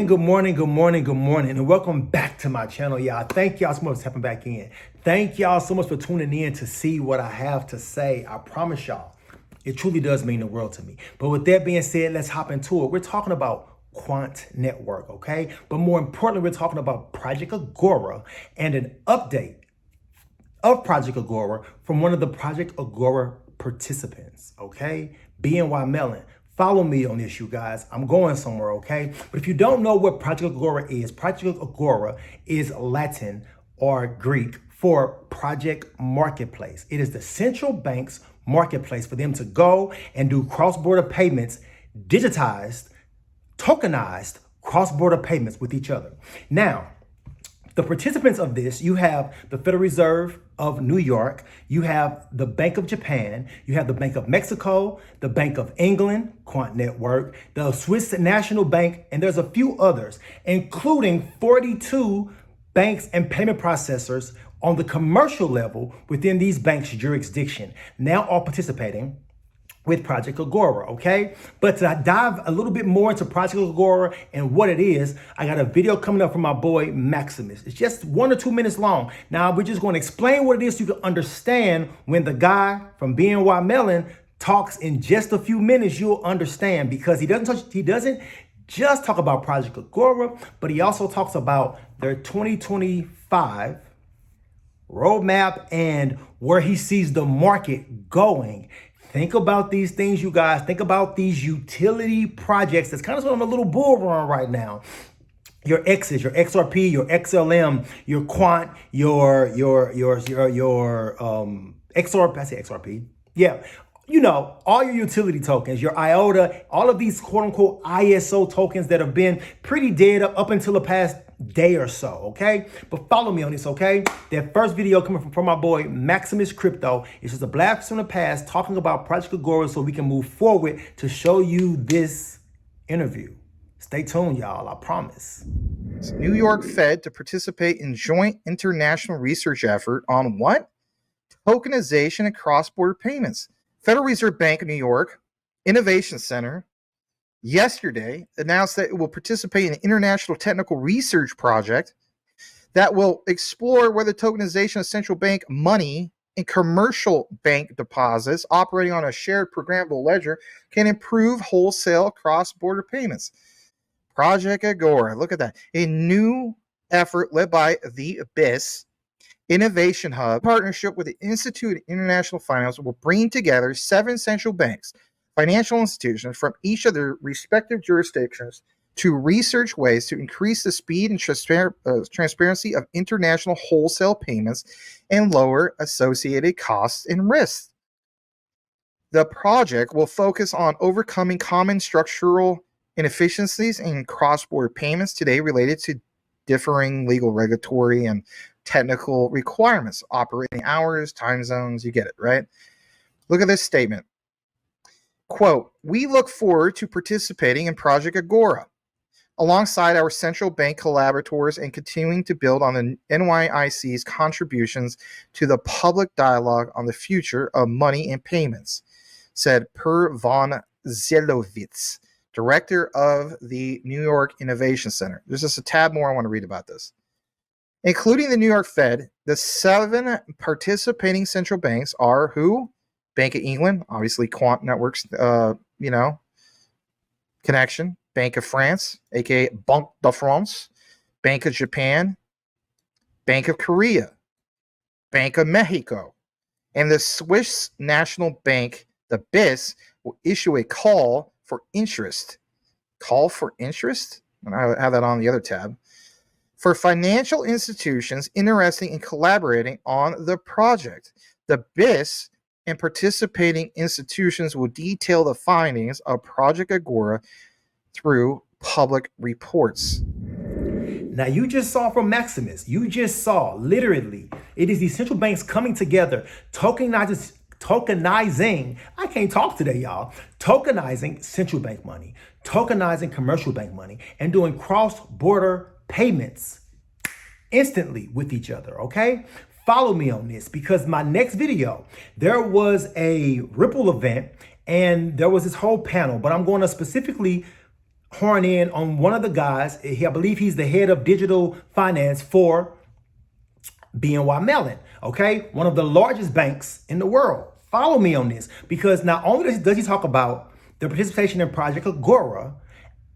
morning, good morning, good morning, good morning, and welcome back to my channel, y'all. Thank y'all so much for stepping back in. Thank y'all so much for tuning in to see what I have to say. I promise y'all, it truly does mean the world to me. But with that being said, let's hop into it. We're talking about Quant Network, okay? But more importantly, we're talking about Project Agora and an update of Project Agora from one of the Project Agora participants, okay? BNY Mellon. Follow me on this, you guys. I'm going somewhere, okay? But if you don't know what Project Agora is Latin or Greek for Project Marketplace. It is the central bank's marketplace for them to go and do cross-border payments, digitized, tokenized cross-border payments with each other. Now, the participants of this, you have the Federal Reserve of New York, you have the Bank of Japan, you have the Bank of Mexico, the Bank of England, Quant Network, the Swiss National Bank, and there's a few others, including 42 banks and payment processors on the commercial level within these banks' jurisdiction, now all participating with Project Agora, okay? But to dive a little bit more into Project Agora and what it is, I got a video coming up from my boy Maximus. It's just 1 or 2 minutes long. Now we're just going to explain what it is so you can understand. When the guy from BNY Mellon talks in just a few minutes, you'll understand, because he doesn't just talk about Project Agora, but he also talks about their 2025 roadmap and where he sees the market going. Think about these things, you guys. Think about these utility projects. That's kind of on a little bull run right now. Your X's, your XRP, your XLM, your Quant, your XRP. I say XRP. Yeah. You know, all your utility tokens, your IOTA, all of these quote unquote ISO tokens that have been pretty dead up until the past day or so, okay? But follow me on this, okay? That first video coming from my boy Maximus Crypto. It's just a blast from the past talking about Project Agora so we can move forward to show you this interview. Stay tuned, y'all, I promise. New York Fed to participate in joint international research effort on what? Tokenization and cross-border payments. Federal Reserve Bank of New York Innovation Center yesterday announced that it will participate in an international technical research project that will explore whether tokenization of central bank money and commercial bank deposits operating on a shared programmable ledger can improve wholesale cross-border payments. Project Agora, look at that. A new effort led by the BIS Innovation Hub, partnership with the Institute of International Finance, will bring together 7 central banks, financial institutions from each of their respective jurisdictions to research ways to increase the speed and transparency of international wholesale payments and lower associated costs and risks. The project will focus on overcoming common structural inefficiencies in cross-border payments today related to differing legal, regulatory, and technical requirements, operating hours, time zones, you get it, right? Look at this statement. Quote, we look forward to participating in Project Agora alongside our central bank collaborators and continuing to build on the NYIC's contributions to the public dialogue on the future of money and payments, said Per von Zelowitz, director of the New York Innovation Center. There's just a tab more I want to read about this. Including the New York Fed, the 7 participating central banks are who? Bank of England, obviously Quant Network's, connection. Bank of France, aka Banque de France. Bank of Japan. Bank of Korea. Bank of Mexico. And the Swiss National Bank, the BIS, will issue a call for interest. Call for interest? And I have that on the other tab. For financial institutions interested in collaborating on the project. The BIS and participating institutions will detail the findings of Project Agora through public reports. Now, you just saw from Maximus, you just saw literally, it is these central banks coming together, tokenizing, I can't talk today, y'all, tokenizing central bank money, tokenizing commercial bank money, and doing cross-border payments instantly with each other, okay? Follow me on this, because my next video, there was a Ripple event and there was this whole panel, but I'm going to specifically horn in on one of the guys. I believe he's the head of digital finance for BNY Mellon, okay? One of the largest banks in the world. Follow me on this, because not only does he talk about the participation in Project Agora,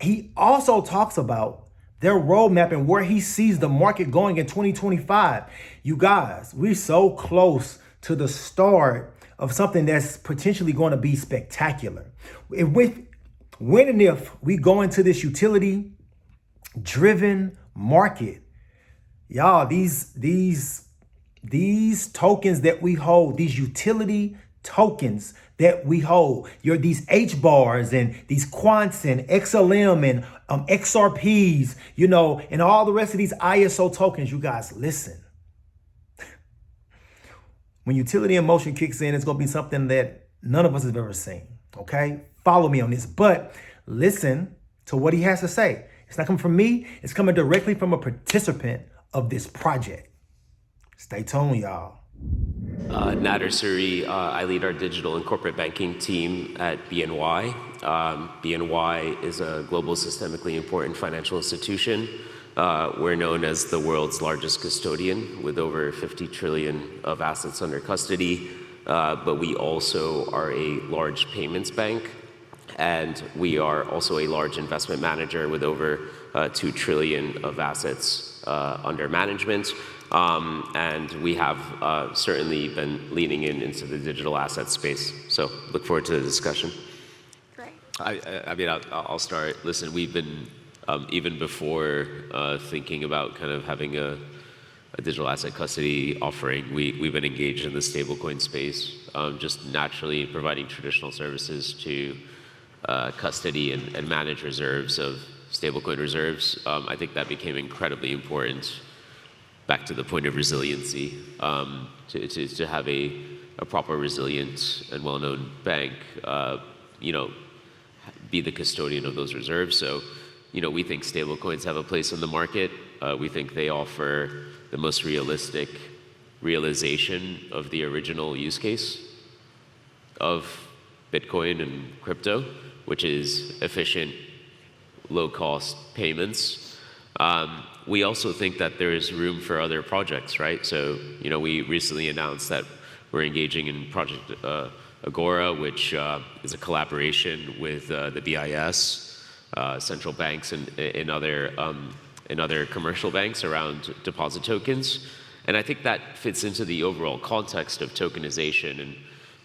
he also talks about their roadmap and where he sees the market going in 2025. You guys, we're so close to the start of something that's potentially going to be spectacular. When and if we go into this utility driven market, y'all, these tokens that we hold, these utility tokens that we hold, these H bars and these quants and XLM and XRPs, and all the rest of these ISO tokens, you guys, listen. When utility in motion kicks in, it's going to be something that none of us have ever seen. Okay? Follow me on this, but listen to what he has to say. It's not coming from me. It's coming directly from a participant of this project. Stay tuned, y'all. Nader Suri, I lead our digital and corporate banking team at BNY. BNY is a global systemically important financial institution. We're known as the world's largest custodian with over 50 trillion of assets under custody, but we also are a large payments bank, and we are also a large investment manager with over 2 trillion of assets under management. And we have certainly been leaning into the digital asset space. So look forward to the discussion. Great. I mean, I'll start. Listen, we've been, even before thinking about kind of having a digital asset custody offering, we've been engaged in the stablecoin space, just naturally providing traditional services to custody and manage reserves of stablecoin reserves. I think that became incredibly important, back to the point of resiliency, to have a proper, resilient, and well-known bank, be the custodian of those reserves. So, we think stablecoins have a place in the market. We think they offer the most realistic realization of the original use case of Bitcoin and crypto, which is efficient, low-cost payments. We also think that there is room for other projects, right? So, we recently announced that we're engaging in Project Agora, which is a collaboration with the BIS, central banks, and other commercial banks around deposit tokens. And I think that fits into the overall context of tokenization and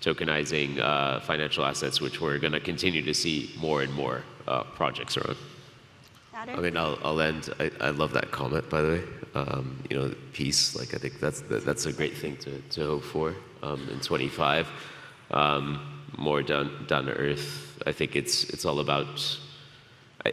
tokenizing financial assets, which we're going to continue to see more and more projects around. I mean, I'll end. I love that comment, by the way. Peace. Like, I think that's a great thing to hope for in 25. More down to earth. I think it's all about.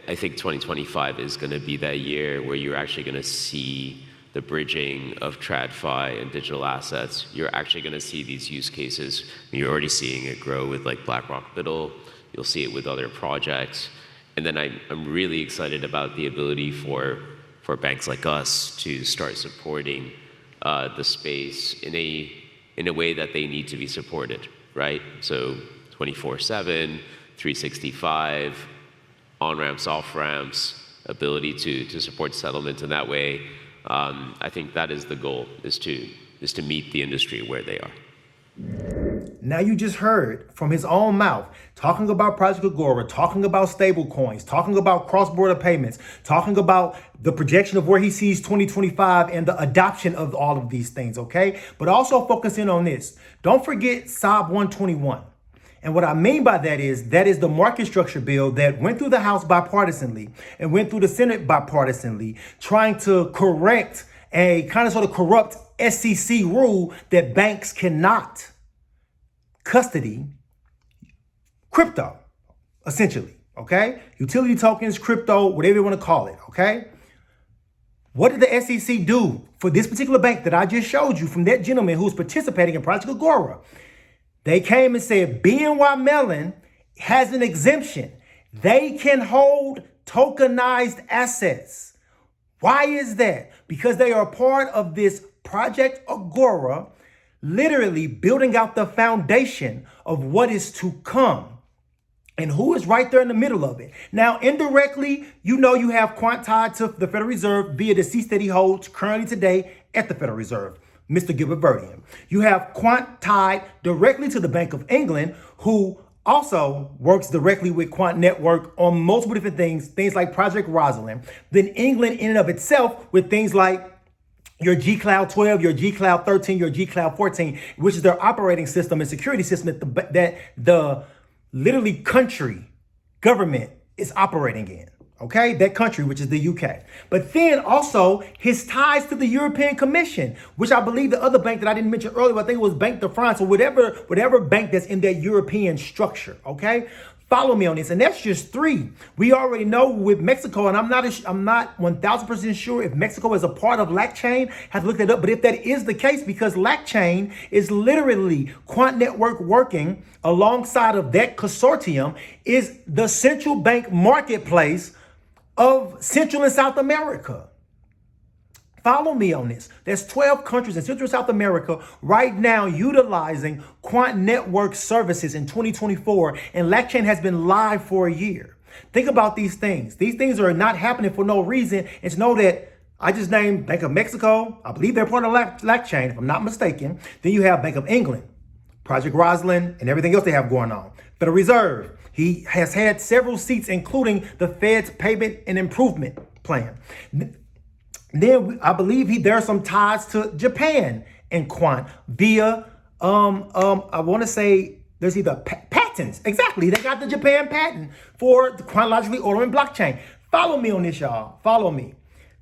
I think 2025 is going to be that year where you're actually going to see the bridging of TradFi and digital assets. You're actually going to see these use cases. You're already seeing it grow with like BlackRock Middle. You'll see it with other projects. And then I'm really excited about the ability for banks like us to start supporting the space in a way that they need to be supported, right? So 24/7, 365, on-ramps, off-ramps, ability to support settlement in that way. I think that is the goal, is to meet the industry where they are. Now you just heard from his own mouth, talking about Project Agora, talking about stable coins, talking about cross-border payments, talking about the projection of where he sees 2025 and the adoption of all of these things, okay? But also focus in on this. Don't forget SOB 121. And what I mean by that is the market structure bill that went through the House bipartisanly and went through the Senate bipartisanly, trying to correct a kind of sort of corrupt SEC rule that banks cannot custody crypto, essentially, okay? Utility tokens, crypto, whatever you want to call it, okay? What did the SEC do for this particular bank that I just showed you from that gentleman who's participating in Project Agora? They came and said BNY Mellon has an exemption. They can hold tokenized assets. Why is that? Because they are part of this Project Agora, literally building out the foundation of what is to come. And who is right there in the middle of it? Now, indirectly, you know you have Quant tied to the Federal Reserve via the seats that he holds currently today at the Federal Reserve, Mr. Gilbert Verdian. You have Quant tied directly to the Bank of England, who also works directly with Quant Network on multiple different things like Project Rosalind. Then England in and of itself with things like your G Cloud 12, your G Cloud 13, your G Cloud 14, which is their operating system and security system that the literally country government is operating in. Okay, that country, which is the UK. But then also his ties to the European Commission, which I believe the other bank that I didn't mention earlier, I think it was Banque de France or whatever bank that's in that European structure. Okay, follow me on this, and that's just three. We already know with Mexico, and I'm not 1,000% sure if Mexico is a part of LACChain. Have to look that up. But if that is the case, because LACChain is literally Quant Network working alongside of that consortium, is the central bank marketplace of Central and South America. Follow me on this. There's 12 countries in Central and South America right now utilizing Quant Network services in 2024, and LACChain has been live for a year. Think about these things. These things are not happening for no reason. And to know that I just named Bank of Mexico, I believe they're part of LACChain, if I'm not mistaken. Then you have Bank of England, Project Rosalind, and everything else they have going on. Federal Reserve, he has had several seats, including the Fed's payment and improvement plan. Then I believe there are some ties to Japan and Quant via, I want to say there's either patents. Exactly. They got the Japan patent for the chronologically ordering blockchain. Follow me on this, y'all. Follow me.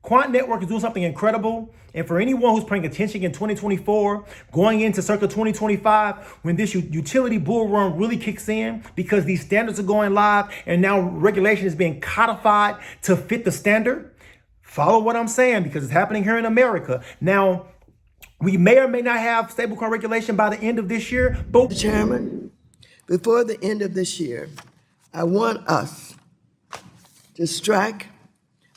Quant Network is doing something incredible. And for anyone who's paying attention in 2024, going into circa 2025, when this utility bull run really kicks in, because these standards are going live and now regulation is being codified to fit the standard. Follow what I'm saying, because it's happening here in America. Now, we may or may not have stablecoin regulation by the end of this year, but Chairman, before the end of this year, I want us to strike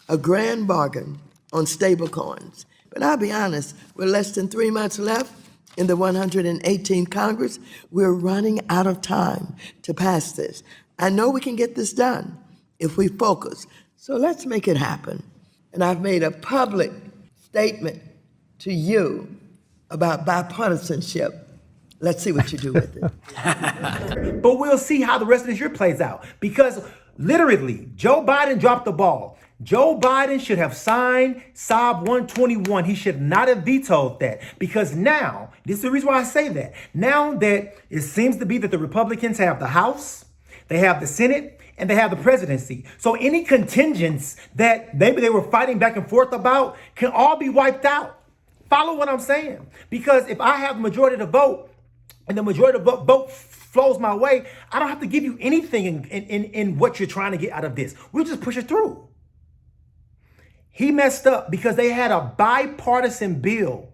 a grand bargain on stablecoins. But I'll be honest, with less than 3 months left in the 118th Congress, we're running out of time to pass this. I know we can get this done if we focus. So let's make it happen. And I've made a public statement to you about bipartisanship. Let's see what you do with it. But we'll see how the rest of this year plays out, because literally Joe Biden dropped the ball. Joe Biden should have signed SOB 121. He should not have vetoed that, because now, this is the reason why I say that. Now that it seems to be that the Republicans have the House, they have the Senate, and they have the presidency. So any contingents that maybe they were fighting back and forth about can all be wiped out. Follow what I'm saying? Because if I have the majority of the vote and the majority of the vote flows my way, I don't have to give you anything in what you're trying to get out of this. We'll just push it through. He messed up because they had a bipartisan bill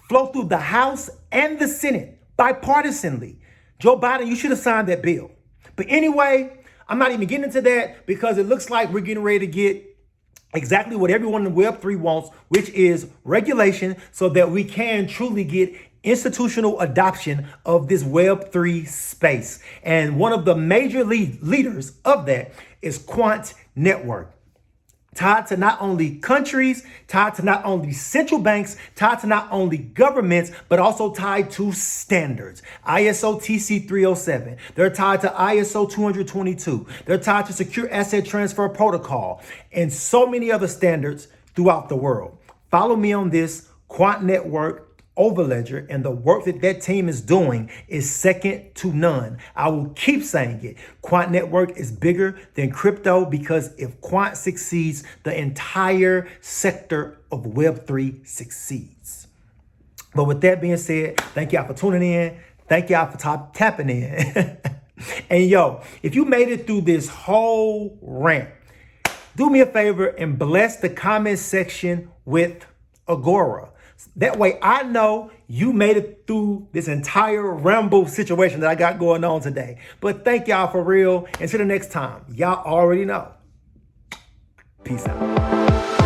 flow through the House and the Senate bipartisanly. Joe Biden, you should have signed that bill. But anyway, I'm not even getting into that, because it looks like we're getting ready to get exactly what everyone in Web3 wants, which is regulation, so that we can truly get institutional adoption of this Web3 space. And one of the major leaders of that is Quant Network. Tied to not only countries, tied to not only central banks, tied to not only governments, but also tied to standards. ISO TC 307. They're tied to ISO 222. They're tied to Secure Asset Transfer Protocol and so many other standards throughout the world. Follow me on this. Quant Network, overledger, and the work that team is doing is second to none. I will keep saying it. Quant Network is bigger than crypto, because if Quant succeeds, the entire sector of Web3 succeeds. But with that being said, thank y'all for tuning in. Thank y'all for tapping in. And yo, if you made it through this whole rant, do me a favor and bless the comment section with Agora. That way I know you made it through this entire ramble situation that I got going on today. But thank y'all for real. Until the next time, y'all already know. Peace out.